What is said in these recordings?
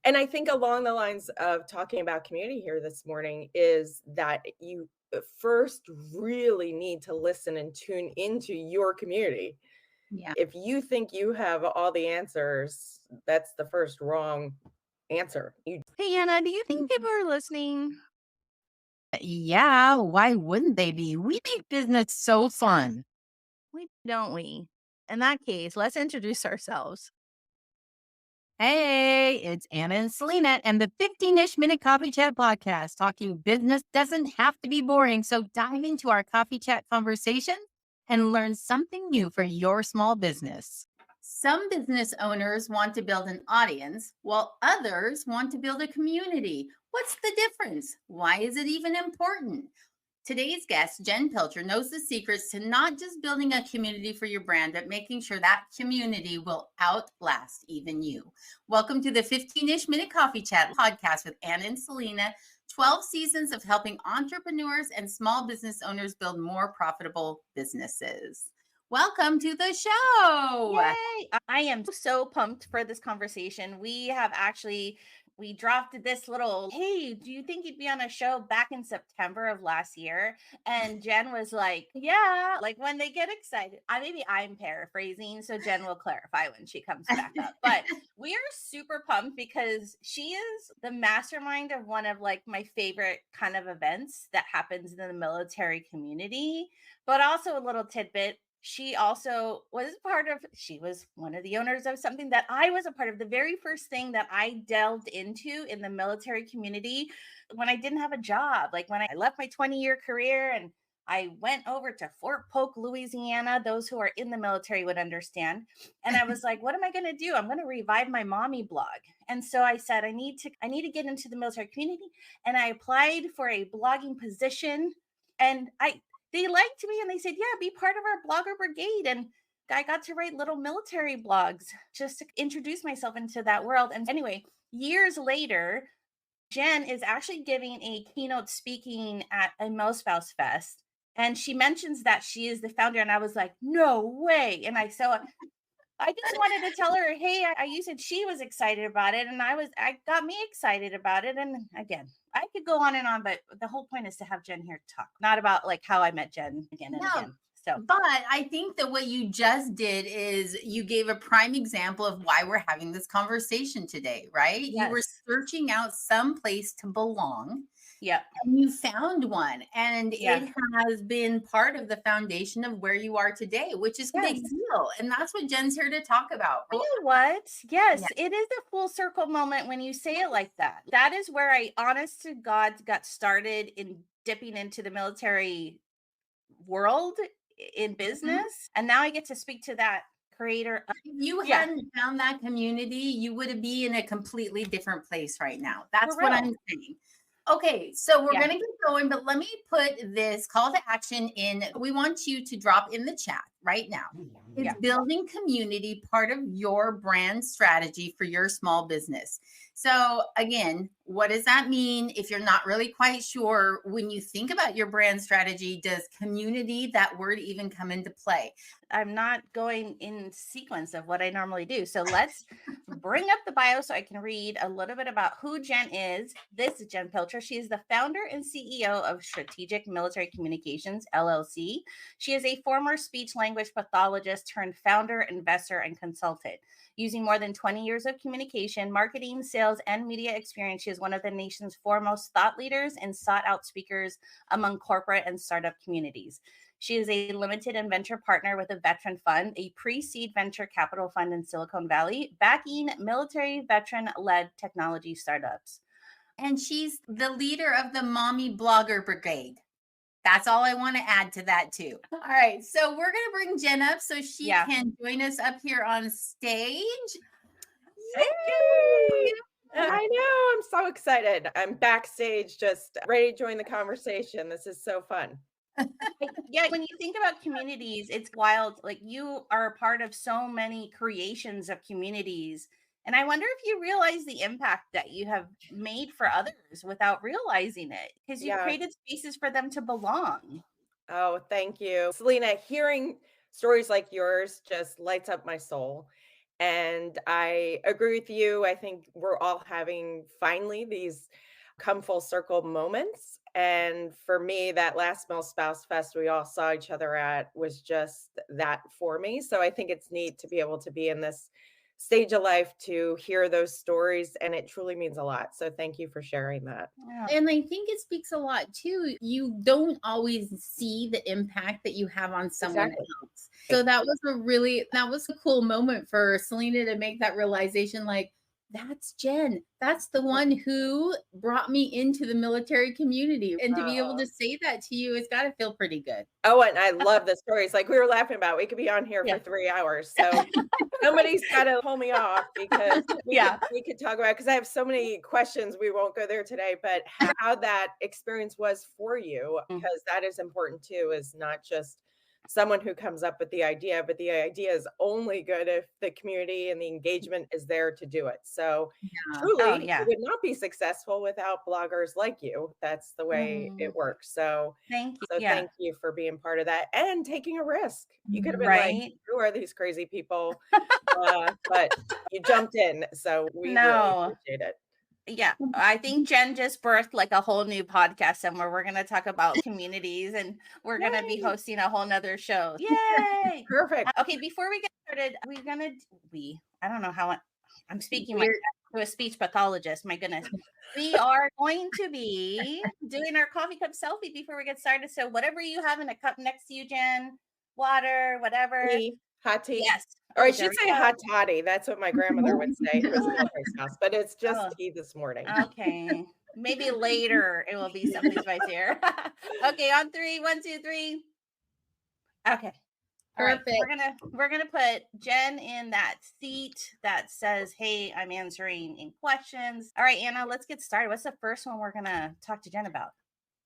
And I think along the lines of talking about community here this morning is that you first really need to listen and tune into your community. Yeah. If you think you have all the answers, that's the first wrong answer. You Hey, Anna, do you think people are listening? Yeah, why wouldn't they be? We make business so fun. Don't we? In that case, let's introduce ourselves. Hey, it's Anna and Selena and the 15-ish minute coffee chat podcast. Talking business doesn't have to be boring. So dive into our coffee chat conversation and learn something new for your small business. Some business owners want to build an audience, while others want to build a community. What's the difference? Why is it even important? Today's guest, Jen Pilcher, knows the secrets to not just building a community for your brand, but making sure that community will outlast even you. Welcome to the 15-ish minute coffee chat podcast with Anna and Selena. 12 seasons of helping entrepreneurs and small business owners build more profitable businesses. Welcome to the show. Yay! I am so pumped for this conversation. We dropped this little, hey, do you think you'd be on a show back in September of last year? And Jen was like, yeah, like when they get excited. Maybe I'm paraphrasing, so Jen will clarify when she comes back up. But we are super pumped because she is the mastermind of one of like my favorite kind of events that happens in the military community, but also a little tidbit, she also she was one of the owners of something that I was a part of. The very first thing that I delved into in the military community when I didn't have a job, like when I left my 20-year career and I went over to Fort Polk, Louisiana. Those who are in the military would understand. And I was like, what am I going to do? I'm going to revive my mommy blog. And so I said, I need to get into the military community. And I applied for a blogging position. And they liked me and they said, yeah, be part of our blogger brigade. And I got to write little military blogs just to introduce myself into that world. And anyway, years later, Jen is actually giving a keynote speaking at a Milspouse Fest. And she mentions that she is the founder. And I was like, no way. I just wanted to tell her, hey, you said she was excited about it. And I got me excited about it. And again, I could go on and on, but the whole point is to have Jen here to talk, not about like how I met Jen again and No, again. So, but I think that what you just did is you gave a prime example of why we're having this conversation today, right? You were yes. searching out some place to belong Yep. and you found one, and Yeah. it has been part of the foundation of where you are today, which is a big Yes. deal. And that's what Jen's here to talk about. You Well, know what? yeah. Yes, it is a full circle moment when you say it like that. That is where I, honest to God, got started in dipping into the military world in Mhm. business. And now I get to speak to that creator. If you Yeah, hadn't found that community, you would be in a completely different place right now. for That's what real. I'm saying. Okay, so we're Yeah. going to get going, but let me put this call to action in. We want you to drop in the chat right now. Is Yeah. building community part of your brand strategy for your small business? So, again, what does that mean? If you're not really quite sure, when you think about your brand strategy, does community, that word, even come into play? I'm not going in sequence of what I normally do. So let's bring up the bio so I can read a little bit about who Jen is. This is Jen Pilcher. She is the founder and CEO of Strategic Military Communications, LLC. She is a former speech language pathologist turned founder, investor, and consultant. Using more than 20 years of communication, marketing, sales, and media experience, she is one of the nation's foremost thought leaders and sought out speakers among corporate and startup communities. She is a limited and venture partner with a veteran fund, a pre seed venture capital fund in Silicon Valley, backing military veteran led technology startups. And she's the leader of the Mommy Blogger Brigade. That's all I want to add to that, too. All right. So we're going to bring Jen up so she Yeah. can join us up here on stage. Yay! Yay! I know. I'm so excited. I'm backstage just ready to join the conversation. This is so fun. Yeah, when you think about communities, it's wild. Like you are a part of so many creations of communities. And I wonder if you realize the impact that you have made for others without realizing it, because you've Yeah. created spaces for them to belong. Oh, thank you. Selena, hearing stories like yours just lights up my soul. And I agree with you. I think we're all having finally these come full circle moments. And for me, that last Mill Spouse Fest we all saw each other at was just that for me. So I think it's neat to be able to be in this stage of life to hear those stories. And it truly means a lot. So thank you for sharing that. Yeah. And I think it speaks a lot too. You don't always see the impact that you have on someone Exactly. else. So that was a cool moment for Selena to make that realization, like, that's Jen. That's the one who brought me into the military community. And to be able to say that to you, it's got to feel pretty good. Oh, and I love the stories. Like we were laughing about, we could be on here for Yeah. 3 hours. So somebody's got to pull me off because Yeah. we could talk about because I have so many questions. We won't go there today, but how that experience was for you, Mm. because that is important too, is not just someone who comes up with the idea, but the idea is only good if the community and the engagement is there to do it. So Yeah. Oh, truly, it yeah. would not be successful without bloggers like you. That's the way Mm, it works. So thank you. so Yeah. thank you for being part of that and taking a risk. You could have been like, Right. "Who are these crazy people?" But you jumped in, so we really No. appreciate it. Yeah, I think Jen just birthed like a whole new podcast somewhere. We're gonna talk about communities and we're gonna be Yay! hosting a whole nother show. Yay! Perfect. Okay, before we get started, I don't know how I'm speaking my We're to a speech pathologist. My goodness. We are going to be doing our coffee cup selfie before we get started. So whatever you have in a cup next to you, Jen, water, whatever. Tea, hot tea, Yes. or I Oh, there should we say go. hot toddy. That's what my grandmother would say, who was a Oh, military spouse, but it's just oh. tea this morning. Okay. Maybe later it will be something spicier. Okay, on three. One, two, three. Okay. All right. perfect. We're gonna put Jen in that seat that says, "Hey, I'm answering in questions." All right, Anna, let's get started. What's the first one we're gonna talk to Jen about?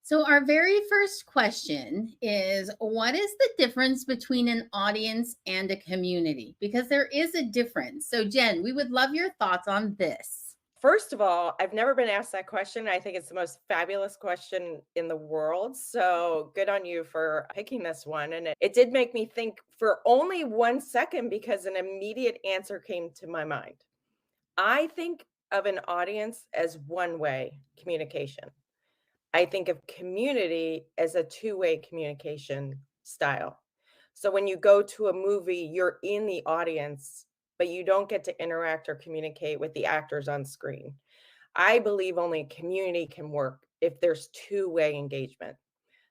So, our very first question is, what is the difference between an audience and a community? Because there is a difference. So, Jen, we would love your thoughts on this. First of all, I've never been asked that question. I think it's the most fabulous question in the world. So good on you for picking this one. And it did make me think for only 1 second because an immediate answer came to my mind. I think of an audience as one way communication. I think of community as a two-way communication style. So when you go to a movie, you're in the audience, but you don't get to interact or communicate with the actors on screen. I believe only community can work if there's two-way engagement.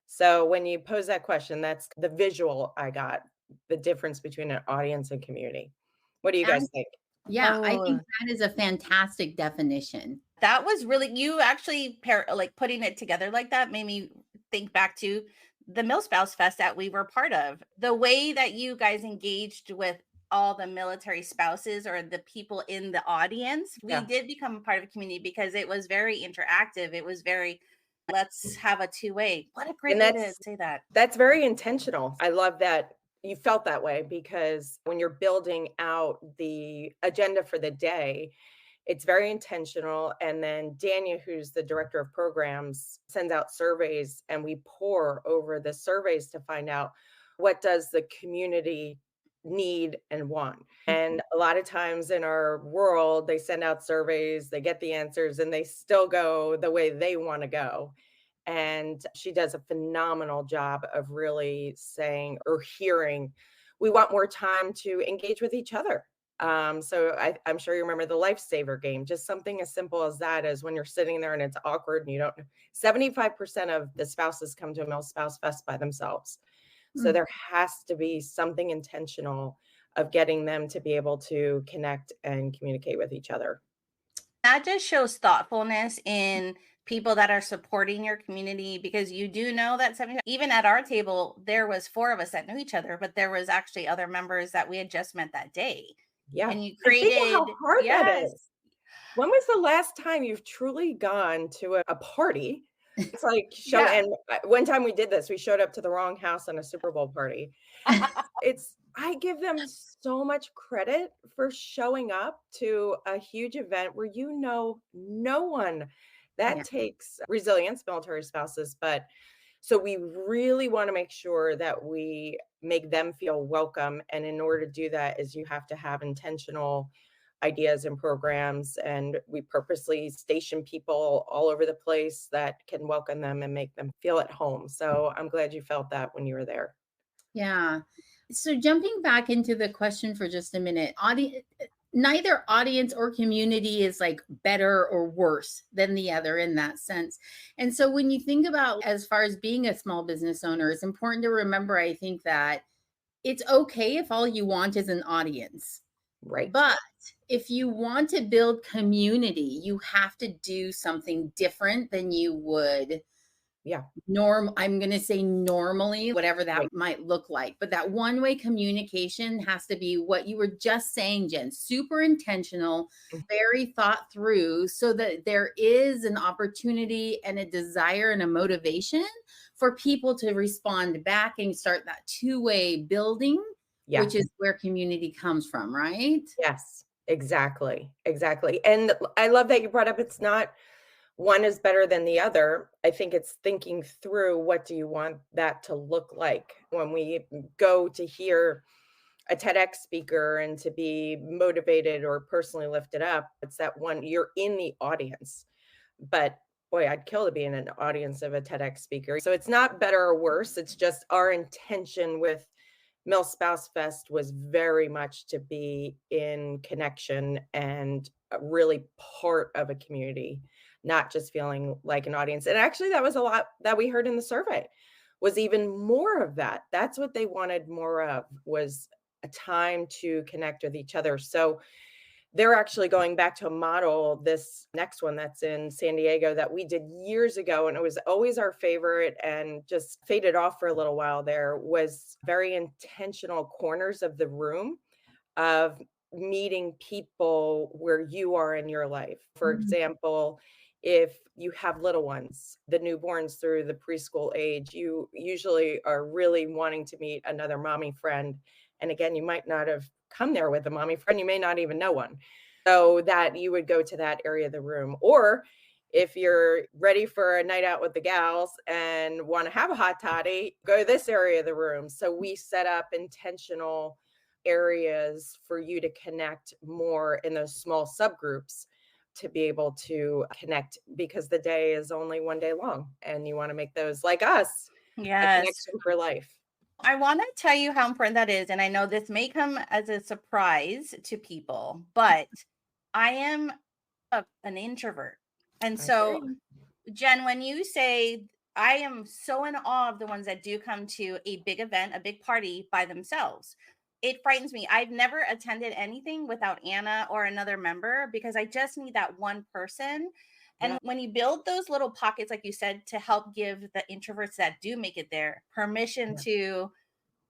So when you pose that question, that's the visual I got, the difference between an audience and community. What do you guys think? Yeah, I Oh, think that is a fantastic definition. that was really you actually like putting it together like that made me think back to the Mill Spouse Fest that we were part of. The way that you guys engaged with all the military spouses or the people in the audience, we Yeah. did become a part of a community because it was very interactive. It was very, let's have a two-way. What a great And way to say that. that's very intentional. I love that you felt that way because when you're building out the agenda for the day, it's very intentional. And then Dania, who's the director of programs, sends out surveys and we pore over the surveys to find out what does the community need and want. And a lot of times in our world, they send out surveys, they get the answers, and they still go the way they want to go. And she does a phenomenal job of really saying or hearing, we want more time to engage with each other. I'm sure you remember the lifesaver game, just something as simple as that is when you're sitting there and it's awkward and you don't, 75% of the spouses come to a Mill Spouse Fest by themselves. So there has to be something intentional of getting them to be able to connect and communicate with each other. That just shows thoughtfulness in people that are supporting your community because you do know that even at our table there was four of us that knew each other, but there was actually other members that we had just met that day. Yeah. And you And think of created, how hard that yes. is. When was the last time you've truly gone to a party? It's like Yeah. and one time we did this, we showed up to the wrong house on a Super Bowl party. I give them so much credit for showing up to a huge event where you know no one. Yeah. That takes resilience, military spouses, but so we really want to make sure that we make them feel welcome. And in order to do that is you have to have intentional ideas and programs. And we purposely station people all over the place that can welcome them and make them feel at home. So I'm glad you felt that when you were there. Yeah. So jumping back into the question for just a minute, neither audience or community is like better or worse than the other in that sense. And so when you think about as far as being a small business owner, it's important to remember, I think, that it's okay if all you want is an audience. Right. But if you want to build community, you have to do something different than you would Yeah. I'm going to say normally, whatever that Right. might look like. But that one-way communication has to be what you were just saying, Jen, super intentional, Mhm. very thought through, so that there is an opportunity and a desire and a motivation for people to respond back and start that two-way building, Yeah. which is where community comes from, right? Yes, exactly. Exactly. And I love that you brought up it's not one is better than the other. I think it's thinking through what do you want that to look like when we go to hear a TEDx speaker and to be motivated or personally lifted up. It's that one you're in the audience. But boy, I'd kill to be in an audience of a TEDx speaker. So it's not better or worse. It's just our intention with Mill Spouse Fest was very much to be in connection and really part of a community, not just feeling like an audience. And actually, that was a lot that we heard in the survey was even more of that. That's what they wanted more of was a time to connect with each other. So they're actually going back to a model, this next one that's in San Diego that we did years ago, and it was always our favorite and just faded off for a little while there, was very intentional corners of the room of meeting people where you are in your life. For example, if you have little ones, the newborns through the preschool age, you usually are really wanting to meet another mommy friend. And again, you might not have come there with a mommy friend, you may not even know one. So that you would go to that area of the room. Or if you're ready for a night out with the gals and want to have a hot toddy, go to this area of the room. So we set up intentional areas for you to connect more in those small subgroups to be able to connect because the day is only one day long and you want to make those like us a Yes. connection for life. I want to tell you how important that is. And I know this may come as a surprise to people, but I am an introvert. And I so, agree. Jen, when you say I am so in awe of the ones that do come to a big event, a big party by themselves, it frightens me. I've never attended anything without Anna or another member because I just need that one person. And Yeah. when you build those little pockets, like you said, to help give the introverts that do make it there permission Yeah. to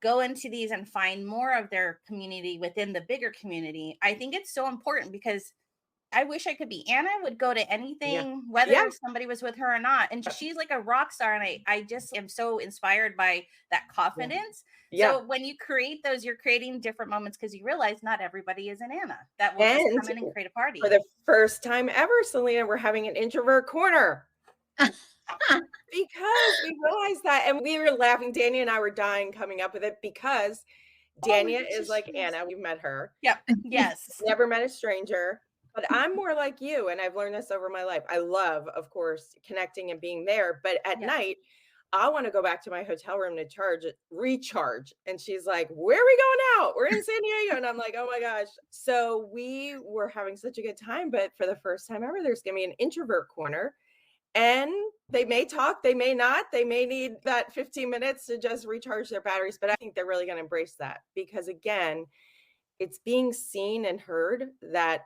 go into these and find more of their community within the bigger community, I think it's so important because I wish I could be. Anna would go to Yeah. anything, Yeah. whether somebody was with her or not. And she's like a rock star. And I just am so inspired by that Yeah. confidence. Yeah. So when you create those, you're creating different moments because you realize not everybody is an Anna that will just And come in and create a for party. the first time ever, Selena, we're having an introvert corner. Because we realized that, and we were laughing. Dania and I were dying coming up with it because Oh, Dania it's is just, like Anna. We've met her, yep. Yes. never met a stranger. But I'm more like you, and I've learned this over my life. I love, of course, connecting and being there. But at Yes. night, I want to go back to my hotel room to recharge. And she's like, "Where are we going out? We're in San Diego." And I'm like, "Oh my gosh." So we were having such a good time. But for the first time ever, there's going to be an introvert corner. And they may talk, they may not, they may need that 15 minutes to just recharge their batteries, but I think they're really going to embrace that because again, it's being seen and heard that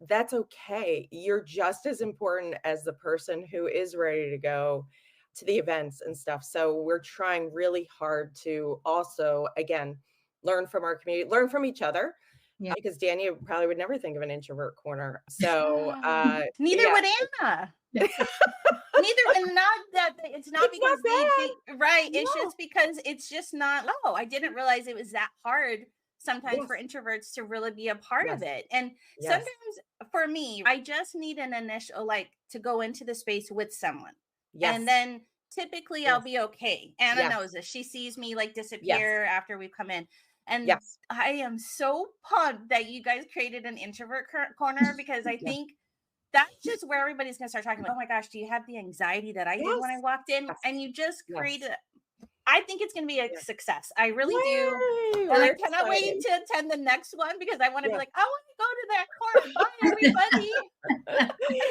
that's okay. You're just as important as the person who is ready to go to the events and stuff. So we're trying really hard to also, again, learn from our community, learn from each other. Yeah. Because Danny probably would never think of an introvert corner. So, Neither yeah, would Anna. Neither, and not that it's not it's not because bad. they right. It's No. just because it's just not. Oh, I didn't realize it was that hard sometimes for Yes. introverts to really be a part of Yes. it. And Yes. sometimes for me, I just need an initial like to go into the space with someone. And Yes. then typically I'll Yes. be okay. Anna Yes. knows this. She sees me like Yes. disappear after we've come in. And Yes. I am so pumped that you guys created an introvert corner, because I Yes. think that's just where everybody's going to start talking about, oh my gosh, do you have the anxiety that I did when I Yes. walked in? Yes. And you just Yes. created, I think it's going to be a Yes. success. I really do. Yay! And I We're cannot wait excited. to attend the next one, because I want to be Yeah. like, I want to go to that corner. Bye, everybody.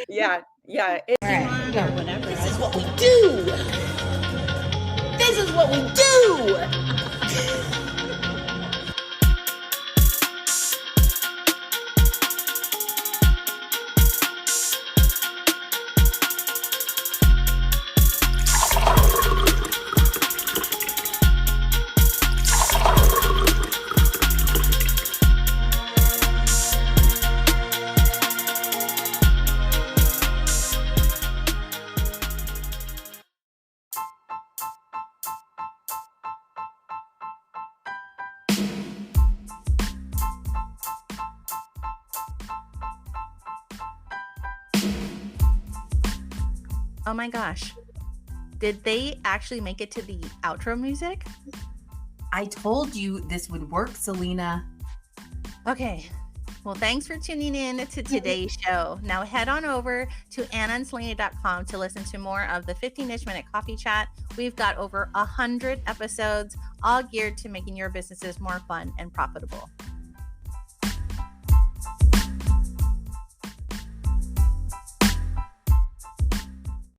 Yeah. Yeah. All right, go. Whatever. This is what we do. This is what we do. Oh my gosh. Did they actually make it to the outro music? I told you this would work, Selena. Okay. Well, thanks for tuning in to today's show. Now head on over to annaandselena.com to listen to more of the 15-ish minute coffee chat. We've got over 100 episodes, all geared to making your businesses more fun and profitable.